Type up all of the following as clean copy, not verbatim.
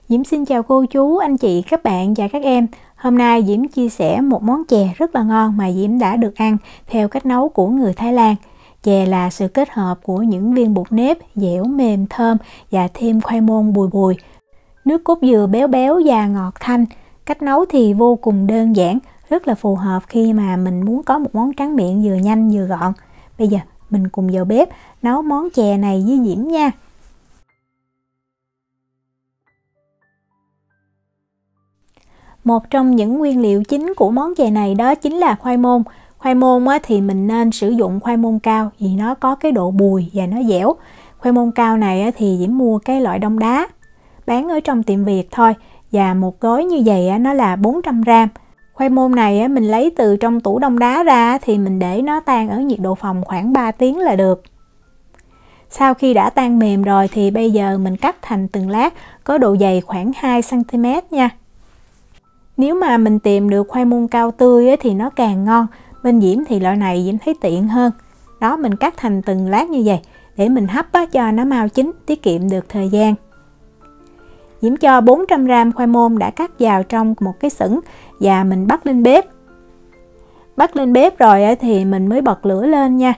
Diễm xin chào cô chú, anh chị, các bạn và các em. Hôm nay Diễm chia sẻ một món chè rất là ngon mà Diễm đã được ăn theo cách nấu của người Thái Lan. Chè là sự kết hợp của những viên bột nếp dẻo mềm thơm và thêm khoai môn bùi bùi. Nước cốt dừa béo béo và ngọt thanh. Cách nấu thì vô cùng đơn giản, rất là phù hợp khi mà mình muốn có một món tráng miệng vừa nhanh vừa gọn. Bây giờ mình cùng vào bếp nấu món chè này với Diễm nha. Một trong những nguyên liệu chính của món chè này đó chính là khoai môn. Khoai môn thì mình nên sử dụng khoai môn cao vì nó có cái độ bùi và nó dẻo. Khoai môn cao này thì Diễm mua cái loại đông đá, bán ở trong tiệm Việt thôi. Và một gói như vậy nó là 400g. Khoai môn này mình lấy từ trong tủ đông đá ra thì mình để nó tan ở nhiệt độ phòng khoảng 3 tiếng là được. Sau khi đã tan mềm rồi thì bây giờ mình cắt thành từng lát có độ dày khoảng 2cm nha. Nếu mà mình tìm được khoai môn cao tươi thì nó càng ngon. Bên Diễm thì loại này Diễm thấy tiện hơn. Đó, mình cắt thành từng lát như vậy để mình hấp cho nó mau chín, tiết kiệm được thời gian. Diễm cho 400g khoai môn đã cắt vào trong một cái sửng và mình bắt lên bếp. Bắt lên bếp rồi thì mình mới bật lửa lên nha.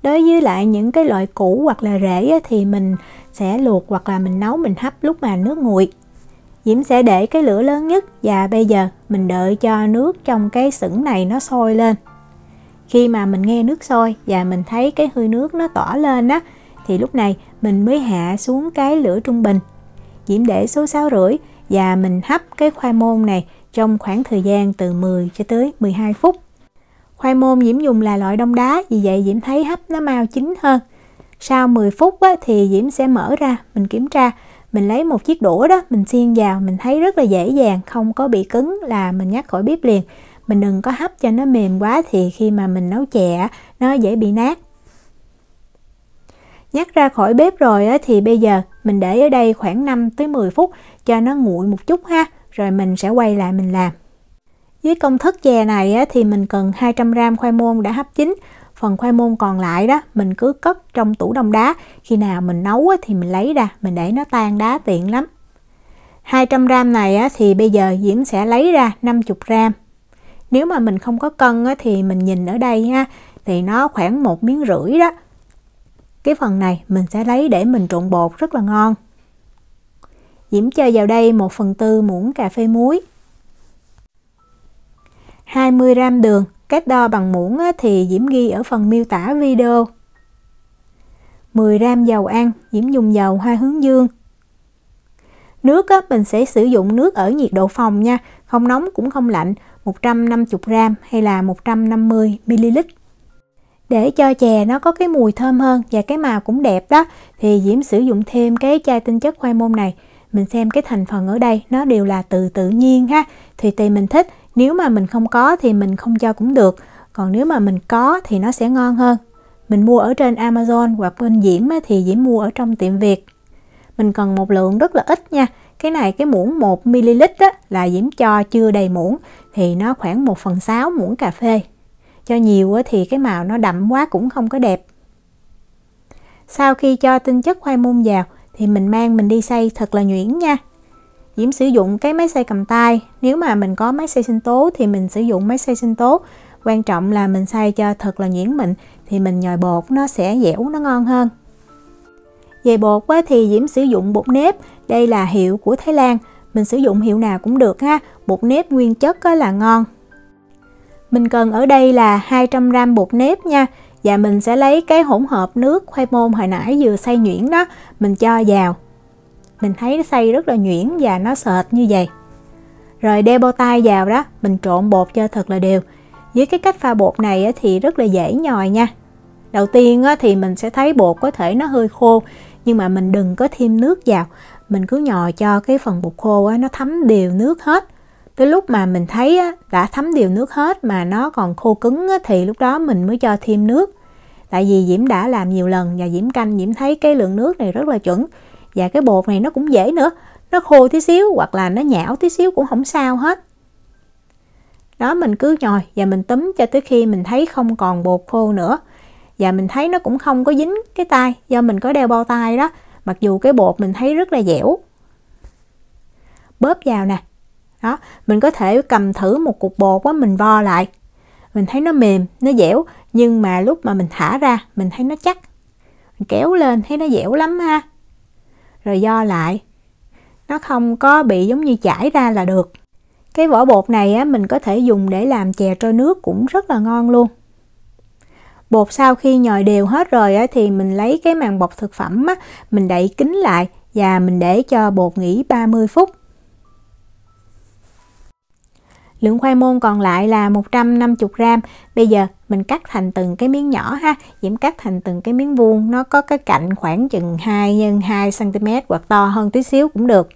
Đối với lại những cái loại củ hoặc là rễ thì mình sẽ luộc hoặc là mình nấu mình hấp lúc mà nước nguội. Diễm sẽ để cái lửa lớn nhất và bây giờ mình đợi cho nước trong cái sửng này nó sôi lên. Khi mà mình nghe nước sôi và mình thấy cái hơi nước nó tỏa lên thì lúc này mình mới hạ xuống cái lửa trung bình. Diễm để số 6,5 và mình hấp cái khoai môn này trong khoảng thời gian từ 10 cho tới 12 phút. Khoai môn Diễm dùng là loại đông đá, vì vậy Diễm thấy hấp nó mau chín hơn. Sau 10 phút thì Diễm sẽ mở ra, mình kiểm tra. Mình lấy một chiếc đũa đó, mình xiên vào, mình thấy rất là dễ dàng, không có bị cứng là mình nhắc khỏi bếp liền. Mình đừng có hấp cho nó mềm quá thì khi mà mình nấu chè nó dễ bị nát. Nhắc ra khỏi bếp rồi thì bây giờ mình để ở đây khoảng 5 tới 10 phút cho nó nguội một chút ha, rồi mình sẽ quay lại mình làm. Với công thức chè này thì mình cần 200g khoai môn đã hấp chín. Phần khoai môn còn lại đó mình cứ cất trong tủ đông đá, khi nào mình nấu thì mình lấy ra, mình để nó tan đá tiện lắm. 200g này thì bây giờ Diễm sẽ lấy ra 50g. Nếu mà mình không có cân thì mình nhìn ở đây thì nó khoảng 1,5 miếng đó. Cái phần này mình sẽ lấy để mình trộn bột rất là ngon. Diễm cho vào đây 1/4 muỗng cà phê muối, 20g đường. Cách đo bằng muỗng thì Diễm ghi ở phần miêu tả video. 10g dầu ăn, Diễm dùng dầu hoa hướng dương. Nước mình sẽ sử dụng nước ở nhiệt độ phòng nha, không nóng cũng không lạnh, 150g hay là 150ml. Để cho chè nó có cái mùi thơm hơn và cái màu cũng đẹp đó thì Diễm sử dụng thêm cái chai tinh chất khoai môn này. Mình xem cái thành phần ở đây nó đều là từ tự nhiên thì tùy mình thích. Nếu mà mình không có thì mình không cho cũng được, còn nếu mà mình có thì nó sẽ ngon hơn. Mình mua ở trên Amazon hoặc bên Diễm thì Diễm mua ở trong tiệm Việt. Mình cần một lượng rất là ít nha. Cái này cái muỗng 1ml là Diễm cho chưa đầy muỗng, thì nó khoảng 1/6 muỗng cà phê. Cho nhiều thì cái màu nó đậm quá cũng không có đẹp. Sau khi cho tinh chất khoai môn vào thì mình mang mình đi xay thật là nhuyễn nha. Diễm sử dụng cái máy xay cầm tay. Nếu mà mình có máy xay sinh tố thì mình sử dụng máy xay sinh tố. Quan trọng là mình xay cho thật là nhuyễn mịn thì mình nhồi bột nó sẽ dẻo, nó ngon hơn. Về bột thì Diễm sử dụng bột nếp. Đây là hiệu của Thái Lan. Mình sử dụng hiệu nào cũng được Bột nếp nguyên chất là ngon. Mình cần ở đây là 200g bột nếp nha. Và mình sẽ lấy cái hỗn hợp nước khoai môn hồi nãy vừa xay nhuyễn đó, mình cho vào. Mình thấy nó xay rất là nhuyễn và nó sệt như vậy. Rồi đeo bao tay vào đó, mình trộn bột cho thật là đều. Với cái cách pha bột này thì rất là dễ nhồi nha. Đầu tiên thì mình sẽ thấy bột có thể nó hơi khô, nhưng mà mình đừng có thêm nước vào. Mình cứ nhồi cho cái phần bột khô nó thấm đều nước hết. Tới lúc mà mình thấy đã thấm đều nước hết mà nó còn khô cứng thì lúc đó mình mới cho thêm nước. Tại vì Diễm đã làm nhiều lần và Diễm canh, Diễm thấy cái lượng nước này rất là chuẩn. Và cái bột này nó cũng dễ nữa. Nó khô tí xíu hoặc là nó nhão tí xíu cũng không sao hết. Đó, mình cứ nhồi và mình túm cho tới khi mình thấy không còn bột khô nữa. Và mình thấy nó cũng không có dính cái tay, do mình có đeo bao tay đó. Mặc dù cái bột mình thấy rất là dẻo. bóp vào nè. Đó, mình có thể cầm thử một cục bột á, mình vo lại. Mình thấy nó mềm, nó dẻo, nhưng mà lúc mà mình thả ra, mình thấy nó chắc. Mình kéo lên thấy nó dẻo lắm ha. Rồi vo lại. Nó không có bị giống như chảy ra là được. Cái vỏ bột này á, mình có thể dùng để làm chè trôi nước cũng rất là ngon luôn. Bột sau khi nhồi đều hết rồi á, thì mình lấy cái màng bọc thực phẩm á, mình đậy kín lại và mình để cho bột nghỉ 30 phút. Lượng khoai môn còn lại là 150g. Bây giờ mình cắt thành từng cái miếng nhỏ ha. Diễm cắt thành từng cái miếng vuông. Nó có cái cạnh khoảng chừng 2 x 2 cm hoặc to hơn tí xíu cũng được.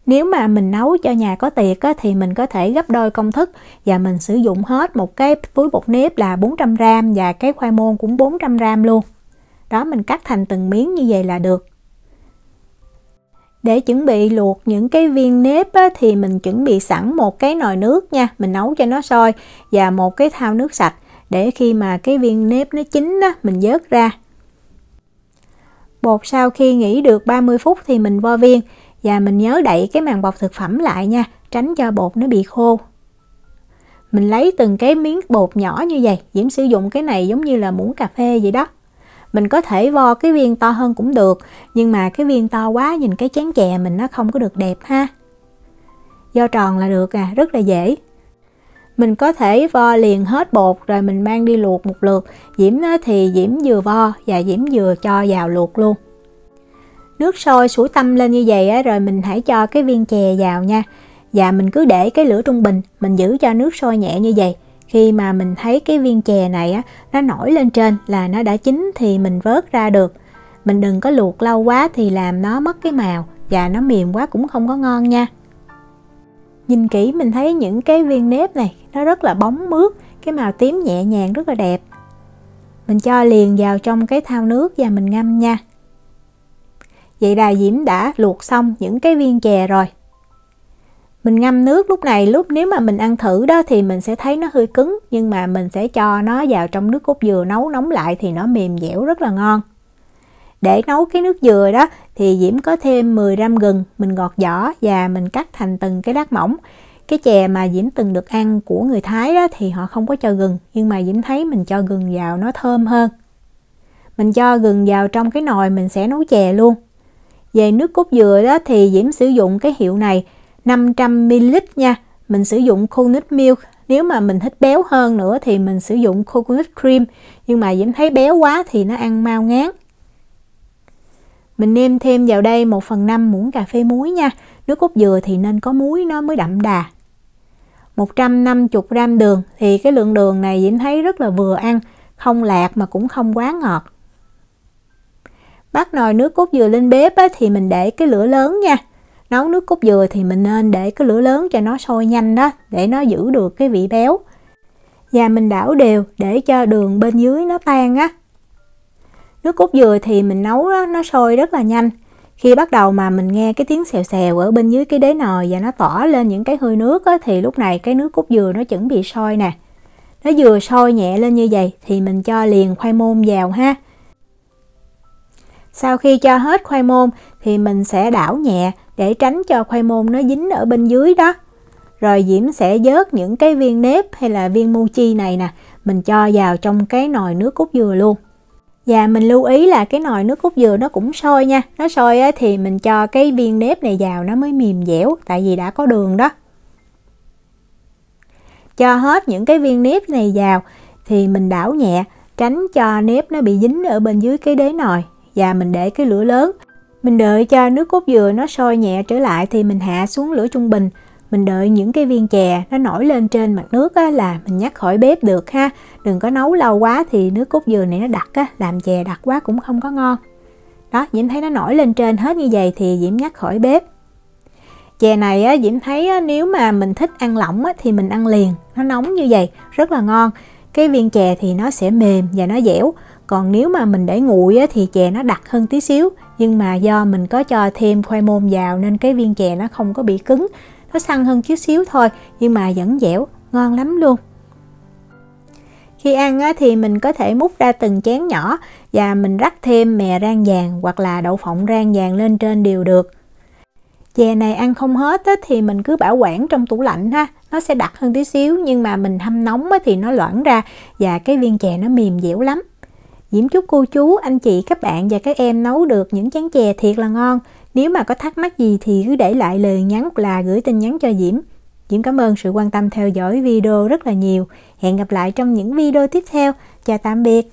Nếu mà mình nấu cho nhà có tiệc á, thì mình có thể gấp đôi công thức và mình sử dụng hết một cái túi bột nếp là 400g và cái khoai môn cũng 400g luôn. Đó, mình cắt thành từng miếng như vậy là được. Để chuẩn bị luộc những cái viên nếp á, thì mình chuẩn bị sẵn một cái nồi nước nha. Mình nấu cho nó sôi và một cái thau nước sạch để khi mà cái viên nếp nó chín á, mình vớt ra. Bột sau khi nghỉ được 30 phút thì mình vo viên. Và mình nhớ đậy cái màng bọc thực phẩm lại nha, tránh cho bột nó bị khô. Mình lấy từng cái miếng bột nhỏ như vậy. Diễm sử dụng cái này giống như là muỗng cà phê vậy đó. Mình có thể vo cái viên to hơn cũng được, nhưng mà cái viên to quá nhìn cái chén chè mình nó không có được đẹp ha. Vo tròn là được à, rất là dễ. Mình có thể vo liền hết bột rồi mình mang đi luộc một lượt. Diễm thì Diễm vừa vo và Diễm vừa cho vào luộc luôn. Nước sôi sủi tăm lên như vậy á, rồi mình hãy cho cái viên chè vào nha. Và mình cứ để cái lửa trung bình, mình giữ cho nước sôi nhẹ như vậy. Khi mà mình thấy cái viên chè này á, nó nổi lên trên là nó đã chín thì mình vớt ra được. Mình đừng có luộc lâu quá thì làm nó mất cái màu và nó mềm quá cũng không có ngon nha. Nhìn kỹ mình thấy những cái viên nếp này nó rất là bóng mướt, cái màu tím nhẹ nhàng rất là đẹp. Mình cho liền vào trong cái thau nước và mình ngâm nha. Vậy là Diễm đã luộc xong những cái viên chè rồi. Mình ngâm nước lúc này, nếu mà mình ăn thử đó thì mình sẽ thấy nó hơi cứng, nhưng mà mình sẽ cho nó vào trong nước cốt dừa nấu nóng lại thì nó mềm dẻo rất là ngon. Để nấu cái nước dừa đó thì Diễm có thêm 10g gừng, mình gọt vỏ và mình cắt thành từng cái lát mỏng. Cái chè mà Diễm từng được ăn của người Thái đó thì họ không có cho gừng, nhưng mà Diễm thấy mình cho gừng vào nó thơm hơn. Mình cho gừng vào trong cái nồi mình sẽ nấu chè luôn. Về nước cốt dừa đó thì Diễm sử dụng cái hiệu này 500ml nha. Mình sử dụng coconut milk. Nếu mà mình thích béo hơn nữa thì mình sử dụng coconut cream. Nhưng mà Diễm thấy béo quá thì nó ăn mau ngán. Mình nêm thêm vào đây 1/5 muỗng cà phê muối nha. Nước cốt dừa thì nên có muối nó mới đậm đà. 150g đường. Thì cái lượng đường này Diễm thấy rất là vừa ăn. Không lạt mà cũng không quá ngọt. Bắt nồi nước cốt dừa lên bếp á, thì mình để cái lửa lớn nha. Nấu nước cốt dừa thì mình nên để cái lửa lớn cho nó sôi nhanh đó, để nó giữ được cái vị béo. Và mình đảo đều để cho đường bên dưới nó tan á. Nước cốt dừa thì mình nấu đó, nó sôi rất là nhanh. Khi bắt đầu mà mình nghe cái tiếng xèo xèo ở bên dưới cái đáy nồi và nó tỏa lên những cái hơi nước á, thì lúc này cái nước cốt dừa nó chuẩn bị sôi nè. Nó vừa sôi nhẹ lên như vậy thì mình cho liền khoai môn vào ha. Sau khi cho hết khoai môn thì mình sẽ đảo nhẹ để tránh cho khoai môn nó dính ở bên dưới đó. Rồi Diễm sẽ vớt những cái viên nếp hay là viên mochi này nè, mình cho vào trong cái nồi nước cốt dừa luôn. Và mình lưu ý là cái nồi nước cốt dừa nó cũng sôi nha. Nó sôi thì mình cho cái viên nếp này vào nó mới mềm dẻo, tại vì đã có đường đó. Cho hết những cái viên nếp này vào thì mình đảo nhẹ, tránh cho nếp nó bị dính ở bên dưới cái đáy nồi. Và mình để cái lửa lớn. Mình đợi cho nước cốt dừa nó sôi nhẹ trở lại thì mình hạ xuống lửa trung bình. Mình đợi những cái viên chè nó nổi lên trên mặt nước á, là mình nhắc khỏi bếp được ha. Đừng có nấu lâu quá thì nước cốt dừa này nó đặc á, làm chè đặc quá cũng không có ngon. Đó, Diễm thấy nó nổi lên trên hết như vậy thì Diễm nhắc khỏi bếp. Chè này á, Diễm thấy á, nếu mà mình thích ăn lỏng á, thì mình ăn liền. Nó nóng như vậy, rất là ngon. Cái viên chè thì nó sẽ mềm và nó dẻo. Còn nếu mà mình để nguội á, thì chè nó đặc hơn tí xíu. Nhưng mà do mình có cho thêm khoai môn vào nên cái viên chè nó không có bị cứng. Nó săn hơn chút xíu thôi, nhưng mà vẫn dẻo, ngon lắm luôn. Khi ăn á, thì mình có thể múc ra từng chén nhỏ và mình rắc thêm mè rang vàng hoặc là đậu phộng rang vàng lên trên đều được. Chè này ăn không hết á, thì mình cứ bảo quản trong tủ lạnh ha. Nó sẽ đặc hơn tí xíu, nhưng mà mình hâm nóng á, thì nó loãng ra và cái viên chè nó mềm dẻo lắm. Diễm chúc cô chú, anh chị, các bạn và các em nấu được những chén chè thiệt là ngon. Nếu mà có thắc mắc gì thì cứ để lại lời nhắn hoặc là gửi tin nhắn cho Diễm. Diễm cảm ơn sự quan tâm theo dõi video rất là nhiều. Hẹn gặp lại trong những video tiếp theo. Chào tạm biệt.